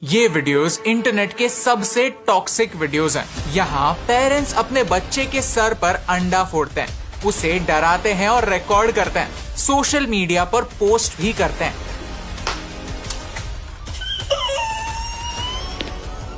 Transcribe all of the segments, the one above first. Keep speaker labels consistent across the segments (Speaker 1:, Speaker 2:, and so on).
Speaker 1: ये videos internet के सबसे टॉक्सिक वीडियोस हैं। यहाँ पेरेंट्स अपने बच्चे के सर पर अंडा फोड़ते हैं, उसे डराते हैं और रिकॉर्ड करते हैं, सोशल मीडिया पर पोस्ट भी करते हैं।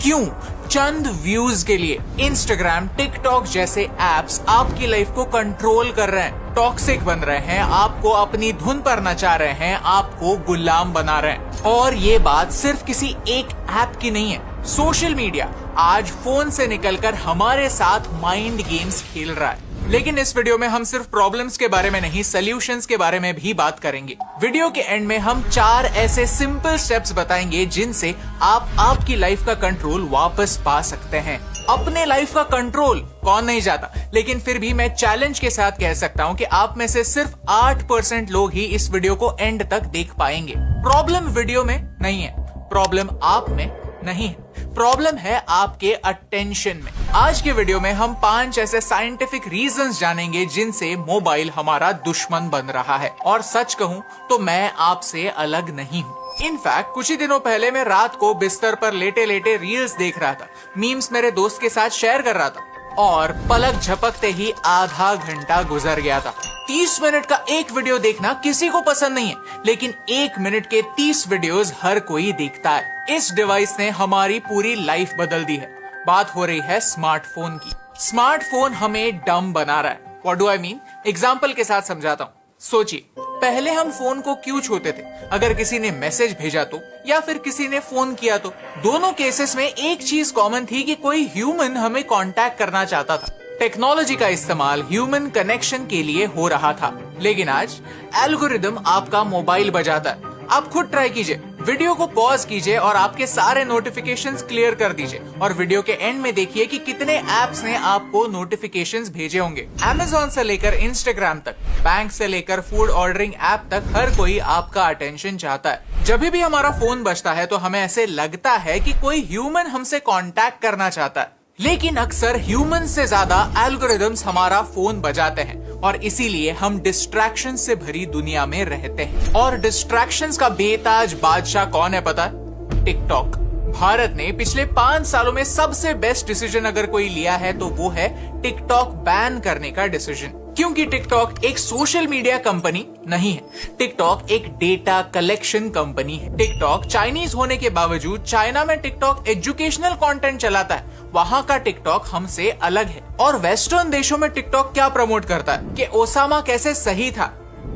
Speaker 1: क्यों? चंद व्यूज के लिए। इंस्टाग्राम, टिकटॉक जैसे एप्स आपकी लाइफ को कंट्रोल कर रहे हैं, टॉक्सिक बन रहे हैं, आपको अपनी धुन पर नचा रहे हैं, आपको गुलाम बना रहे हैं। और ये बात सिर्फ किसी एक ऐप की नहीं है। सोशल मीडिया आज फोन से निकलकर हमारे साथ माइंड गेम्स खेल रहा है। लेकिन इस वीडियो में हम सिर्फ प्रॉब्लम्स के बारे में नहीं, सॉल्यूशंस के बारे में भी बात करेंगे। वीडियो के एंड में हम 4 ऐसे सिंपल स्टेप्स बताएंगे जिनसे आप आपकी लाइफ का कंट्रोल वापस पा सकते हैं। अपने लाइफ का कंट्रोल कौन नहीं चाहता, लेकिन फिर भी मैं चैलेंज के साथ कह सकता हूं कि आप में से सिर्फ 8% लोग ही इस वीडियो को एंड तक देख पाएंगे। प्रॉब्लम वीडियो में नहीं है, प्रॉब्लम आप में नहीं है, प्रॉब्लम है आपके अटेंशन में। आज के वीडियो में हम 5 ऐसे साइंटिफिक रीजंस जानेंगे जिनसे मोबाइल हमारा दुश्मन बन रहा है। और सच कहूं तो मैं आपसे अलग नहीं हूं। इनफैक्ट कुछ ही दिनों पहले मैं रात को बिस्तर पर लेटे लेटे रील्स देख रहा था, मीम्स मेरे दोस्त के साथ शेयर कर रहा था और पलक झपकते ही आधा घंटा गुजर गया था। 30 मिनट का एक वीडियो देखना किसी को पसंद नहीं है, लेकिन 1 मिनट के 30 वीडियोस हर कोई देखता है। इस डिवाइस ने हमारी पूरी लाइफ बदल दी है। बात हो रही है स्मार्टफोन की। स्मार्टफोन हमें डम बना रहा है। What do I mean? Example के साथ समझाता हूँ। सोचिए, पहले हम फोन को क्यों छूते थे? अगर किसी ने मैसेज भेजा तो, या फिर किसी ने फोन किया तो। दोनों केसेस में एक चीज कॉमन थी कि कोई ह्यूमन हमें कांटेक्ट करना चाहता था। टेक्नोलॉजी का इस्तेमाल ह्यूमन कनेक्शन के लिए हो रहा था। लेकिन आज एल्गोरिदम आपका मोबाइल बजाता है। आप खुद ट्राई कीजिए, वीडियो को पॉज कीजिए और आपके सारे नोटिफिकेशंस क्लियर कर दीजिए और वीडियो के एंड में देखिए कि कितने एप्स ने आपको नोटिफिकेशंस भेजे होंगे। Amazon से लेकर इंस्टाग्राम तक, बैंक से लेकर फूड ऑर्डरिंग ऐप तक, हर कोई आपका अटेंशन चाहता है। जब भी हमारा फोन बजता है तो हमें ऐसे लगता है कि कोई ह्यूमन हमसे कांटेक्ट करना चाहता है। लेकिन अक्सर ह्यूमन से ज्यादा एल्गोरिदम्स हमारा फोन बजाते हैं और इसीलिए हम डिस्ट्रैक्शन से भरी दुनिया में रहते हैं। और डिस्ट्रैक्शंस का बेताज बादशाह कौन है पता है? टिकटॉक। भारत ने पिछले 5 सालों में सबसे बेस्ट डिसीजन अगर कोई लिया है तो वो है टिकटॉक बैन करने का डिसीजन। क्योंकि टिकटॉक एक सोशल मीडिया कंपनी नहीं है, टिकटॉक एक डेटा कलेक्शन कंपनी है। टिकटॉक चाइनीज होने के बावजूद चाइना में टिकटॉक एजुकेशनल कंटेंट चलाता है। वहाँ का टिकटॉक हमसे अलग है। और वेस्टर्न देशों में टिकटॉक क्या प्रमोट करता है कि ओसामा कैसे सही था,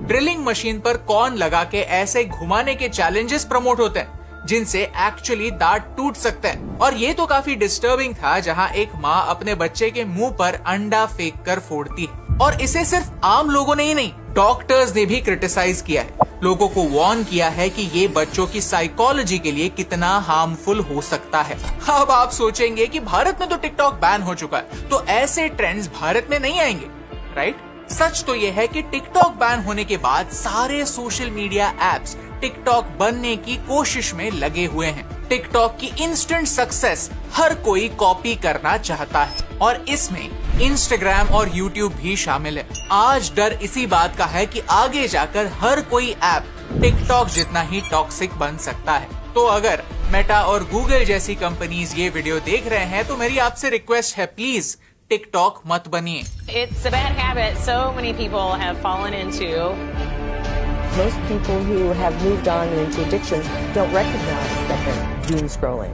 Speaker 1: ड्रिलिंग मशीन पर कौन लगा के ऐसे घुमाने के चैलेंजेस प्रमोट होते हैं जिनसे एक्चुअली दांत टूट सकते हैं। और ये तो काफी डिस्टर्बिंग था, जहाँ एक माँ अपने बच्चे के मुंह पर अंडा फेंक कर फोड़ती है। और इसे सिर्फ आम लोगों ने ही नहीं, डॉक्टर्स ने भी क्रिटिसाइज किया है, लोगों को वार्न किया है कि ये बच्चों की साइकोलॉजी के लिए कितना हार्मफुल हो सकता है। अब आप सोचेंगे कि भारत में तो टिकटॉक बैन हो चुका है, तो ऐसे ट्रेंड्स भारत में नहीं आएंगे, राइट? सच तो यह है कि टिकटॉक बैन होने के बाद सारे सोशल मीडिया एप्स टिकटॉक बनने की कोशिश में लगे हुए हैं। टिकटॉक की इंस्टेंट सक्सेस हर कोई कॉपी करना चाहता है और इसमें इंस्टाग्राम और यूट्यूब भी शामिल है। आज डर इसी बात का है कि आगे जाकर हर कोई ऐप टिकटॉक जितना ही टॉक्सिक बन सकता है। तो अगर मेटा और गूगल जैसी कंपनीज ये वीडियो देख रहे हैं तो मेरी आपसे रिक्वेस्ट है, प्लीज टिकटॉक मत बनिए।
Speaker 2: It's a bad habit so many people have fallen into.
Speaker 3: Most people who have moved on into addiction don't recognize that they're doom scrolling.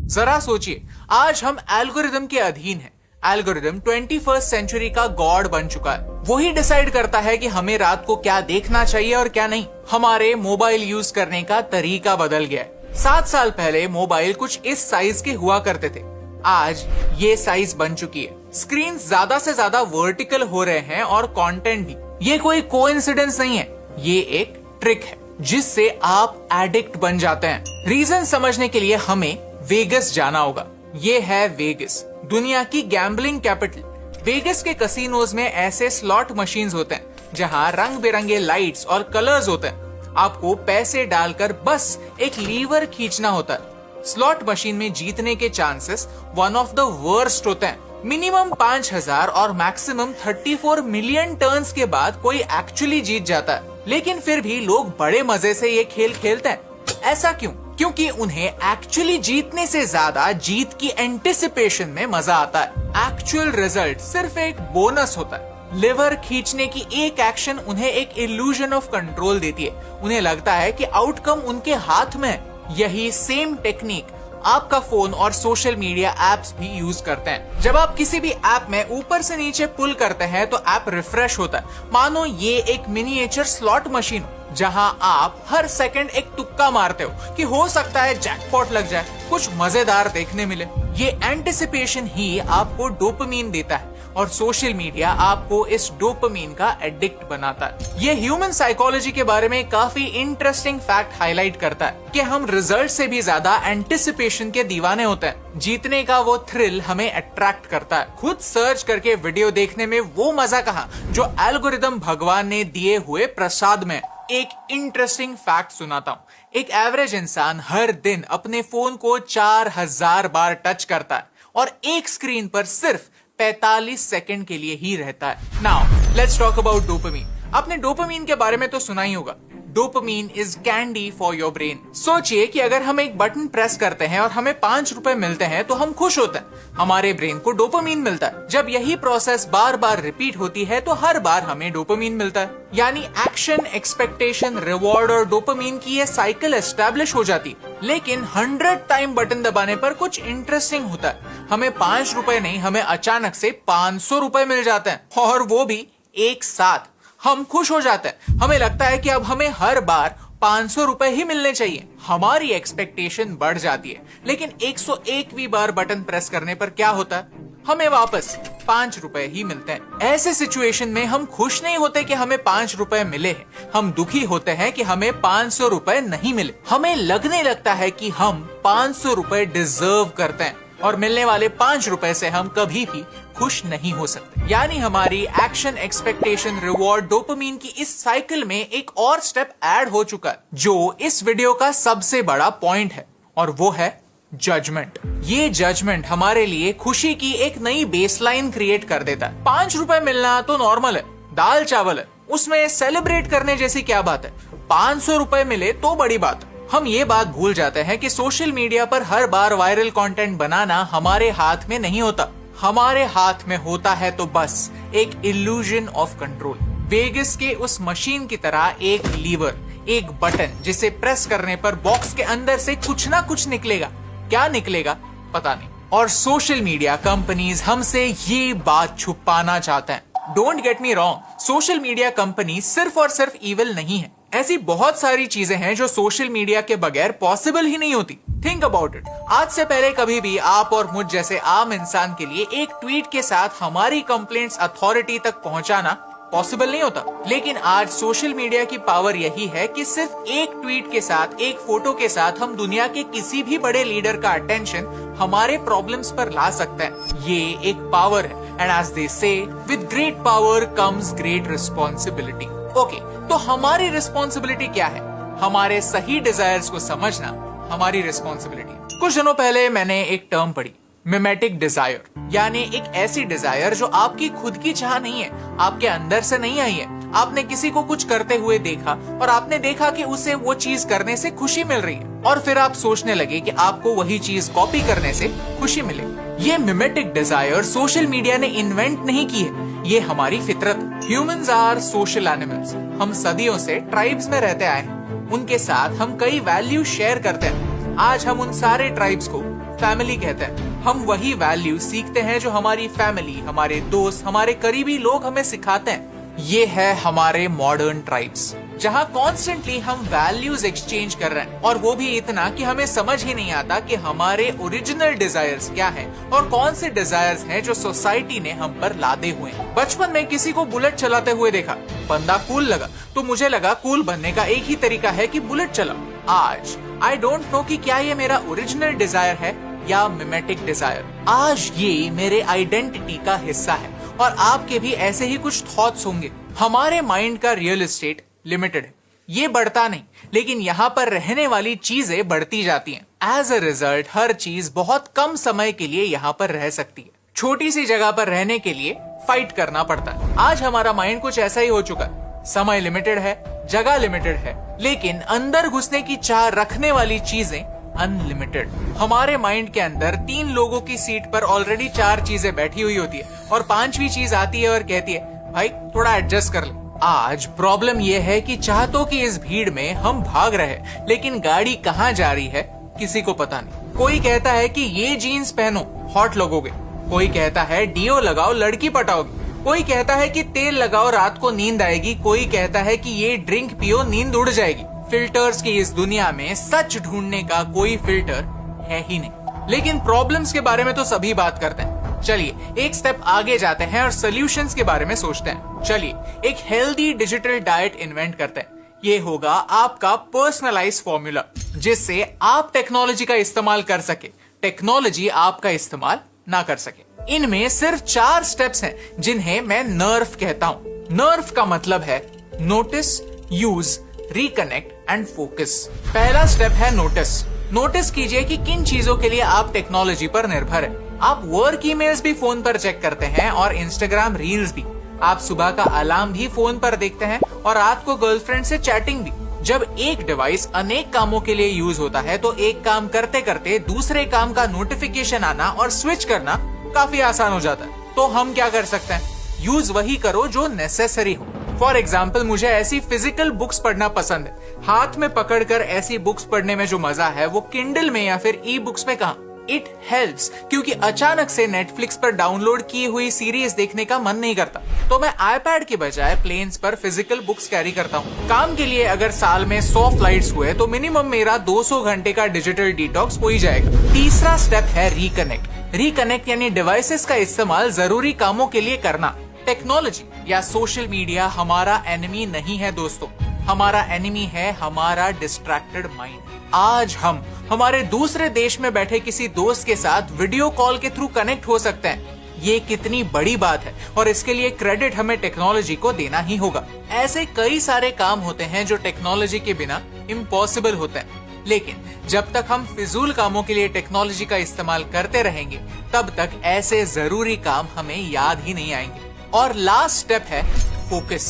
Speaker 1: जरा सोचिए, आज हम एल्गोरिदम के अधीन हैं। एल्गोरिदम 21st सेंचुरी का गॉड बन चुका है। वही डिसाइड करता है कि हमें रात को क्या देखना चाहिए और क्या नहीं। हमारे मोबाइल यूज करने का तरीका बदल गया है। 7 साल पहले मोबाइल कुछ इस साइज के हुआ करते थे, आज ये साइज बन चुकी है। स्क्रीन ज्यादा से ज्यादा वर्टिकल हो रहे हैं और कंटेंट भी। ये कोई कोइंसिडेंस नहीं है, ये एक ट्रिक है जिससे आप एडिक्ट बन जाते हैं। रीजन समझने के लिए हमें वेगस जाना होगा। ये है वेगस, दुनिया की गैम्बलिंग कैपिटल। वेगस के कसिनोज में ऐसे स्लॉट मशीन्स होते हैं जहां रंग बिरंगे लाइट्स और कलर्स होते हैं। आपको पैसे डालकर बस एक लीवर खींचना होता है। स्लॉट मशीन में जीतने के chances one of the worst होते हैं। मिनिमम 5000 और मैक्सिमम 34 मिलियन टर्न्स के बाद कोई एक्चुअली जीत जाता है। लेकिन फिर भी लोग बड़े मजे से ये खेल खेलते हैं। ऐसा क्यों? क्योंकि उन्हें एक्चुअली जीतने से ज्यादा जीत की एंटिसिपेशन में मजा आता है। एक्चुअल रिजल्ट सिर्फ एक बोनस होता है। लिवर खींचने की एक एक्शन उन्हें एक इल्यूजन ऑफ कंट्रोल देती है। उन्हें लगता है कि आउटकम उनके हाथ में है। यही सेम टेक्निक आपका फोन और सोशल मीडिया एप्स भी यूज करते हैं। जब आप किसी भी ऐप में ऊपर से नीचे पुल करते हैं तो ऐप रिफ्रेश होता है। मानो ये एक मिनिएचर स्लॉट मशीन हो, जहां आप हर सेकंड एक तुक्का मारते हो कि हो सकता है जैकपॉट लग जाए, कुछ मजेदार देखने मिले। ये एंटिसिपेशन ही आपको डोपामीन देता है और सोशल मीडिया आपको इस डोपामीन का एडिक्ट बनाता है। ये ह्यूमन साइकोलॉजी के बारे में काफी इंटरेस्टिंग फैक्ट हाईलाइट करता है कि हम रिजल्ट से भी ज्यादा एंटिसिपेशन के दीवाने होते हैं। जीतने का वो थ्रिल हमें अट्रैक्ट करता है। खुद सर्च करके वीडियो देखने में वो मजा कहाँ जो एल्गोरिदम भगवान ने दिए हुए प्रसाद में। एक इंटरेस्टिंग फैक्ट सुनाता हूँ। एक एवरेज इंसान हर दिन अपने फोन को 4000 बार टच करता है और एक स्क्रीन पर सिर्फ 45 सेकंड के लिए ही रहता है। Now let's talk about dopamine. आपने डोपामीन के बारे में तो सुना ही होगा। Dopamine is candy for your brain. सोचिए कि अगर हम एक बटन प्रेस करते हैं और हमें 5 रुपए मिलते हैं तो हम खुश होते हैं। हमारे ब्रेन को डोपामीन मिलता है। जब यही प्रोसेस बार बार रिपीट होती है तो हर बार हमें डोपामीन मिलता है। यानी एक्शन, एक्सपेक्टेशन, रिवॉर्ड और डोपामीन की ये साइकिल एस्टैब्लिश हो जाती है। लेकिन 100 टाइम बटन दबाने पर कुछ इंटरेस्टिंग होता है। हमें 5 रुपए नहीं, हमें अचानक से 500 रुपए मिल जाते हैं और वो भी एक साथ। हम खुश हो जाते हैं। हमें लगता है कि अब हमें हर बार 500 रुपए ही मिलने चाहिए। हमारी एक्सपेक्टेशन बढ़ जाती है। लेकिन 101वीं बार बटन प्रेस करने पर क्या होता है? हमें वापस 5 रुपए ही मिलते हैं। ऐसे सिचुएशन में हम खुश नहीं होते कि हमें 5 रुपए मिले हैं। हम दुखी होते हैं कि हमें 500 रुपए नहीं मिले। हमें लगने लगता है कि हम 500 रुपए डिजर्व करते हैं और मिलने वाले 5 रुपए से हम कभी भी खुश नहीं हो सकते। यानी हमारी एक्शन, एक्सपेक्टेशन, रिवॉर्ड, डोपामीन की इस साइकिल में एक और स्टेप ऐड हो चुका है जो इस वीडियो का सबसे बड़ा पॉइंट है, और वो है जजमेंट। ये जजमेंट हमारे लिए खुशी की एक नई बेसलाइन क्रिएट कर देता है। 5 रुपए मिलना तो नॉर्मल है, दाल चावल है, उसमें सेलिब्रेट करने जैसी क्या बात है। 500 रुपए मिले तो बड़ी बात। हम ये बात भूल जाते हैं कि सोशल मीडिया पर हर बार वायरल कंटेंट बनाना हमारे हाथ में नहीं होता। हमारे हाथ में होता है तो बस एक इल्यूजन ऑफ कंट्रोल। वेगस के उस मशीन की तरह एक लीवर, एक बटन जिसे प्रेस करने पर बॉक्स के अंदर से कुछ ना कुछ निकलेगा। क्या निकलेगा पता नहीं। और सोशल मीडिया कंपनीज हमसे ये बात छुपाना चाहते हैं। Don't get me wrong, social media company सिर्फ और सिर्फ इविल नहीं है। ऐसी बहुत सारी चीजें हैं जो सोशल मीडिया के बगैर पॉसिबल ही नहीं होती। Think about it. आज से पहले कभी भी आप और मुझ जैसे आम इंसान के लिए एक ट्वीट के साथ हमारी कंप्लेंट्स अथॉरिटी तक पहुंचाना पॉसिबल नहीं होता। लेकिन आज सोशल मीडिया की पावर यही है कि सिर्फ एक ट्वीट के साथ, एक फोटो के साथ हम दुनिया के किसी भी बड़े लीडर का अटेंशन हमारे प्रॉब्लम्स पर ला सकते हैं। ये एक पावर है, एंड एज दे से, with great power comes great responsibility. Okay, तो हमारी रिस्पॉन्सिबिलिटी क्या है? हमारे सही डिजायर्स को समझना हमारी रिस्पॉन्सिबिलिटी। कुछ दिनों पहले मैंने एक टर्म पढ़ी, मिमेटिक डिजायर, यानी एक ऐसी डिजायर जो आपकी खुद की चाह नहीं है, आपके अंदर से नहीं आई है। आपने किसी को कुछ करते हुए देखा और आपने देखा कि उसे वो चीज करने से खुशी मिल रही है, और फिर आप सोचने लगे कि आपको वही चीज कॉपी करने से खुशी मिलेगी। ये मिमेटिक डिजायर सोशल मीडिया ने इन्वेंट नहीं की है, ये हमारी फितरत। Humans are social animals. हम सदियों से ट्राइब्स में रहते आए हैं, उनके साथ हम कई वैल्यू शेयर करते हैं। आज हम उन सारे ट्राइब्स को फैमिली कहते हैं। हम वही वैल्यू सीखते हैं जो हमारी फैमिली, हमारे दोस्त, हमारे करीबी लोग हमें सिखाते हैं। ये है हमारे मॉडर्न ट्राइब्स, जहाँ कॉन्स्टेंटली हम वैल्यूज एक्सचेंज कर रहे हैं, और वो भी इतना कि हमें समझ ही नहीं आता कि हमारे ओरिजिनल डिजायर्स क्या हैं और कौन से डिजायर्स हैं जो सोसाइटी ने हम पर लादे हुए हैं। बचपन में किसी को बुलेट चलाते हुए देखा, बंदा कूल लगा, तो मुझे लगा कूल बनने का एक ही तरीका है कि बुलेट चलाओ। आज आई डोंट नो कि क्या ये मेरा ओरिजिनल डिजायर है या मिमेटिक डिजायर। आज ये मेरे आइडेंटिटी का हिस्सा है, और आपके भी ऐसे ही कुछ थॉट्स होंगे। हमारे माइंड का रियल एस्टेट लिमिटेड है, ये बढ़ता नहीं, लेकिन यहाँ पर रहने वाली चीजें बढ़ती जाती हैं। एज अ रिजल्ट हर चीज बहुत कम समय के लिए यहाँ पर रह सकती है। छोटी सी जगह पर रहने के लिए फाइट करना पड़ता है। आज हमारा माइंड कुछ ऐसा ही हो चुका है। समय लिमिटेड है, जगह लिमिटेड है, लेकिन अंदर घुसने की चाह रखने वाली चीजें अनलिमिटेड। हमारे माइंड के अंदर 3 लोगों की सीट पर ऑलरेडी 4 चीजें बैठी हुई होती है और 5वीं चीज आती है और कहती है भाई थोड़ा एडजस्ट कर ले। आज प्रॉब्लम यह है कि चाहतों की इस भीड़ में हम भाग रहे हैं, लेकिन गाड़ी कहाँ जा रही है किसी को पता नहीं। कोई कहता है कि ये जीन्स पहनो हॉट लगोगे, कोई कहता है डीओ लगाओ लड़की पटाओगे, कोई कहता है कि तेल लगाओ रात को नींद आएगी, कोई कहता है कि ये ड्रिंक पियो नींद उड़ जाएगी। फिल्टर्स की इस दुनिया में सच ढूंढने का कोई फिल्टर है ही नहीं, लेकिन प्रॉब्लम्स के बारे में तो सभी बात करते हैं। चलिए एक स्टेप आगे जाते हैं और सॉल्यूशंस के बारे में सोचते हैं। चलिए एक हेल्दी डिजिटल डाइट इन्वेंट करते हैं। ये होगा आपका पर्सनलाइज फॉर्मूला, जिससे आप टेक्नोलॉजी का इस्तेमाल कर सके, टेक्नोलॉजी आपका इस्तेमाल ना कर सके। इनमें सिर्फ 4 स्टेप्स हैं जिन्हें मैं नर्व कहता हूं। नर्व का मतलब है notice, use, reconnect and focus. पहला स्टेप है नोटिस। नोटिस कीजिए कि किन चीजों के लिए आप टेक्नोलॉजी पर निर्भर है। आप वर्क ईमेल्स भी फोन पर चेक करते हैं और इंस्टाग्राम रील्स भी। आप सुबह का अलार्म भी फोन पर देखते हैं और रात को गर्लफ्रेंड से चैटिंग भी। जब एक डिवाइस अनेक कामों के लिए यूज होता है तो एक काम करते करते दूसरे काम का नोटिफिकेशन आना और स्विच करना काफी आसान हो जाता है। तो हम क्या कर सकते हैं? यूज वही करो जो नेसेसरी हो। फॉर एग्जाम्पल, मुझे ऐसी फिजिकल बुक्स पढ़ना पसंद है। हाथ में पकड़कर ऐसी बुक्स पढ़ने में जो मजा है वो किंडल में या फिर ई बुक्स में कहां। इट हेल्प्स क्योंकि अचानक से नेटफ्लिक्स पर डाउनलोड की हुई सीरीज देखने का मन नहीं करता, तो मैं आईपैड के बजाय प्लेन्स पर फिजिकल बुक्स कैरी करता हूँ। काम के लिए अगर साल में 100 फ्लाइट्स हुए तो मिनिमम मेरा 200 घंटे का डिजिटल डिटॉक्स हो ही जाएगा। तीसरा स्टेप है रिकनेक्ट। रिकनेक्ट यानी डिवाइसेस का इस्तेमाल जरूरी कामों के लिए करना। टेक्नोलॉजी या सोशल मीडिया हमारा एनिमी नहीं है दोस्तों, हमारा एनिमी है हमारा डिस्ट्रैक्टेड माइंड। आज हम हमारे दूसरे देश में बैठे किसी दोस्त के साथ वीडियो कॉल के थ्रू कनेक्ट हो सकते हैं। ये कितनी बड़ी बात है और इसके लिए क्रेडिट हमें टेक्नोलॉजी को देना ही होगा। ऐसे कई सारे काम होते हैं जो टेक्नोलॉजी के बिना इम्पॉसिबल होते हैं, लेकिन जब तक हम फिजूल कामों के लिए टेक्नोलॉजी का इस्तेमाल करते रहेंगे तब तक ऐसे जरूरी काम हमें याद ही नहीं आएंगे। और लास्ट स्टेप है फोकस।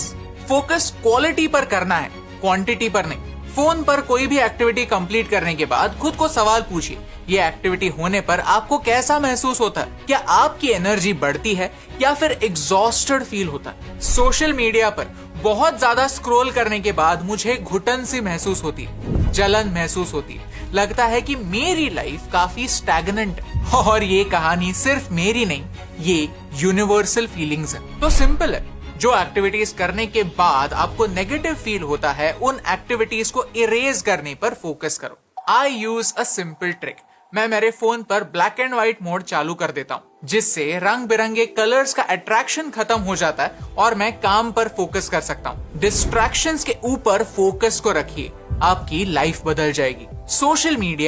Speaker 1: फोकस क्वालिटी पर करना है, क्वांटिटी पर नहीं। फोन पर कोई भी एक्टिविटी कंप्लीट करने के बाद खुद को सवाल पूछिए, ये एक्टिविटी होने पर आपको कैसा महसूस होता है? क्या आपकी एनर्जी बढ़ती है या फिर एग्जॉस्टेड फील होता है? सोशल मीडिया पर बहुत ज्यादा स्क्रॉल करने के बाद मुझे घुटन सी महसूस होती है, जलन महसूस होती है, लगता है कि मेरी लाइफ काफी स्टैग्नेंट है। और ये कहानी सिर्फ मेरी नहीं, ये यूनिवर्सल फीलिंग्स है। तो सिंपल है, जो एक्टिविटीज करने के बाद आपको नेगेटिव फील होता है उन एक्टिविटीज को इरेज करने पर फोकस करो। आई यूज अ सिंपल ट्रिक। मैं मेरे फोन पर ब्लैक एंड व्हाइट मोड चालू कर देता हूँ, जिससे रंग बिरंगे कलर्स का अट्रैक्शन खत्म हो जाता है और मैं काम पर फोकस कर सकता हूँ। डिस्ट्रैक्शंस के ऊपर फोकस को रखिए, आपकी लाइफ बदल जाएगी। Social media